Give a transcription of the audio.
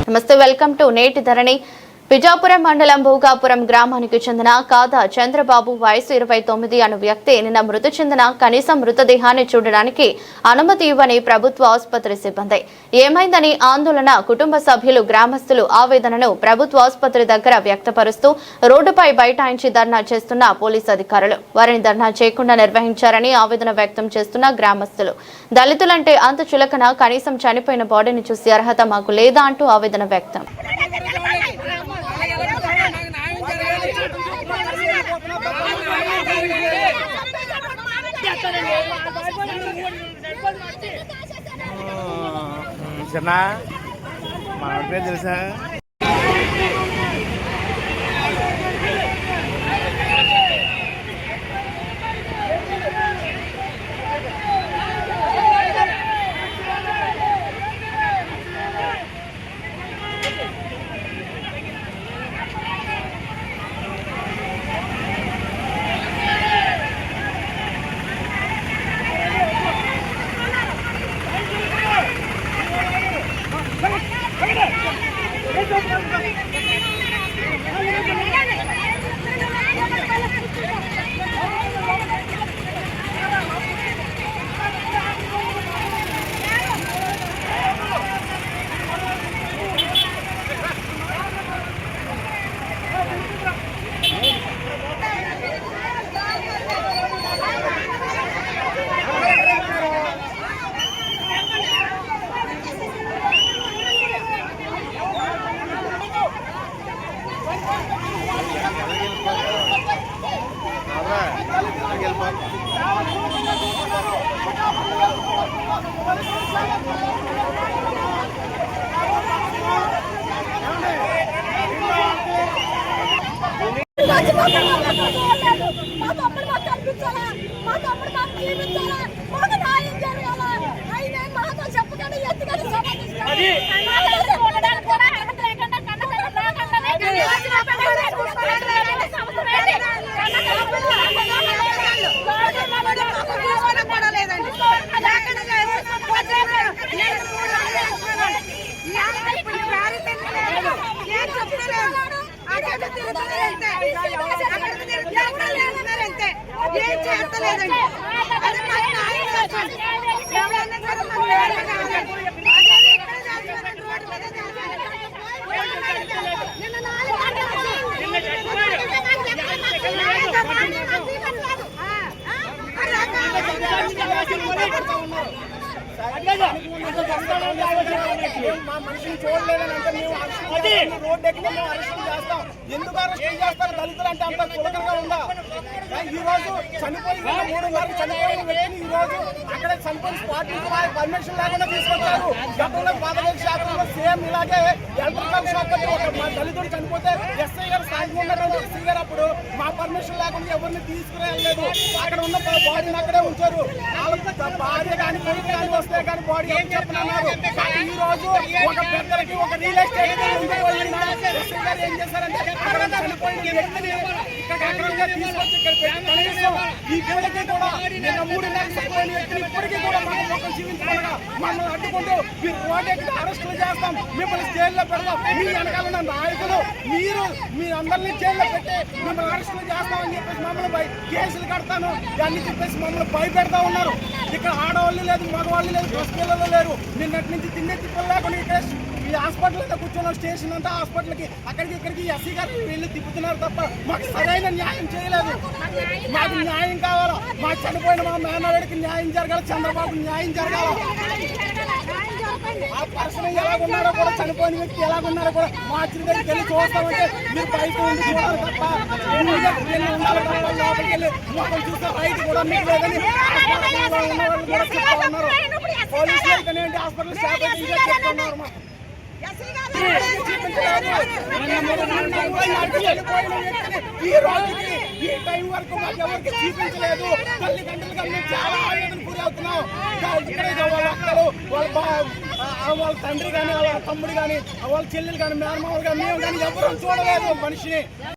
నమస్తే, welcome to నేటి ధరణి. విజాపురం మండలం భూగాపురం గ్రామానికి చెందిన కాదా చంద్రబాబు వయసు 29 అను వ్యక్తి నిన్న మృతి చెందిన కనీసం మృతదేహాన్ని చూడడానికి అనుమతి ఇవ్వని ప్రభుత్వ ఆసుపత్రి సిబ్బంది. ఏమైందని ఆందోళన కుటుంబ సభ్యులు, గ్రామస్తులు ఆవేదనను ప్రభుత్వ ఆసుపత్రి దగ్గర వ్యక్తపరుస్తూ రోడ్డుపై బైఠాయించి ధర్నా చేస్తున్న పోలీసు అధికారులు వారిని ధర్నా చేయకుండా నిర్వహించారని ఆవేదన వ్యక్తం చేస్తున్న గ్రామస్తులు. దళితులంటే అంత చులకన, కనీసం చనిపోయిన బాడీని చూసి అర్హత మాకు లేదా అంటూ ఆవేదన వ్యక్తం. చిన్న మనకే తెలుసా మా మనిషిని చూడలేదని అంటే మేము రోడ్డు ఎక్కి మేము అరెస్ట్ చేస్తాం. ఎందుకు అరెస్ట్ చేస్తారు? దళితులు అంటే అంత చులకనగా ఉందా? ఈ రోజు చనిపోయిన 3 వరకు చనిపోయిన వ్యక్తిని ఈ రోజు అక్కడ చనిపోయిన స్పాట్ నుంచి పర్మిషన్ లేకుండా తీసుకొచ్చారు. గతంలో 15 శాతంలో సేమ్ ఇలాగే ఎలక్ట్రికల్ షాక్ ఒక దళితుడు చనిపోతే ఎస్ఐ గారు స్థాయిగా ఉన్నటువంటి ఎస్ఐ గారు అప్పుడు మా పర్మిషన్ లేకుండా ఎవరిని తీసుకురాలేదు. అక్కడ ఉన్న బాడీని అక్కడే ఉంచారు. భార్య కానీ కొడుకు కానీ వస్తే కానీ బాడీ ఏం చెప్పనన్నారు. ఈ రోజు ఒక పెద్దలకి ఒక రియల్ ఎస్టేట్ ఏం చేశారంటే అక్కడ చనిపోయిన వ్యక్తిని ఇక్కడ ఎక్కడంగా తీసుకొచ్చి ఇక్కడ కనీసం ఈ పిల్లలకి కూడా నిన్న 3 నెలలు చనిపోయిన వ్యక్తిని ఇప్పటికీ కూడా మనం మొత్తం జీవించకుండా మమ్మల్ని అడ్డుకుంటూ మీరు రోడ్డు ఎక్కి అరెస్టులు చేస్తాం, మిమ్మల్ని జైల్లో పెడతాం, మీ వెనకాల ఉన్న నాయకులు మీరు మీ అందరినీ జైల్లో పెట్టి మిమ్మల్ని అరెస్టులు చేస్తామని చెప్పేసి మమ్మల్ని కేసులు కడతాను అని చెప్పేసి మమ్మల్ని భయపెడతా ఉన్నారు. ఇక్కడ ఆడవాళ్ళు లేదు, మగవాళ్ళు లేదు, బస్ పిల్లలు లేరు. నిన్నటి నుంచి తిన్నెత్తి పిల్లలేకుండా ఇక్కడ ఈ హాస్పిటల్ అంతా కూర్చున్న స్టేషన్ అంతా హాస్పిటల్కి అక్కడికి ఇక్కడికి ఎస్సీ గారు వీళ్ళు తిప్పుతున్నారు తప్ప మాకు సరైన న్యాయం చేయలేదు. మాకు న్యాయం కావాలా, మా చనిపోయిన మా మేనల్లుడికి న్యాయం జరగాలి, చంద్రబాబు న్యాయం జరగాలి. ఆ పర్సన్ ఎలాగున్నారో కూడా, చనిపోయిన వ్యక్తి ఎలాగున్నారో కూడా మా అచ్చిన దగ్గరికి వెళ్ళి చూస్తామంటే మీరు బయట ఉండి చూడాలి తప్ప ఉండాలి తప్ప లోపలికి వెళ్ళి మొత్తం చూస్తే రైట్ కూడా మీకు లేదని ఉన్న వాళ్ళు కూడా చెప్తా ఉన్నారు. పోలీసులు అయితేనే హాస్పిటల్ స్టాఫ్ అయితే ఇదే చెప్తున్నారు. ఈ రోజుకి ఈ టైం వరకు మాకు ఎవరికి చూపించలేదు. తల్లిదండ్రులుగా మేము చాలా ఆవేదన గురి అవుతున్నాం. ఇక్కడే వాళ్ళ అక్కలు, వాళ్ళ తండ్రి కానీ, వాళ్ళ తమ్ముడు కానీ, వాళ్ళ చెల్లెలు కానీ, మేనమామలు కానీ, మేము కానీ ఎవరు చూడలేదు మనిషిని.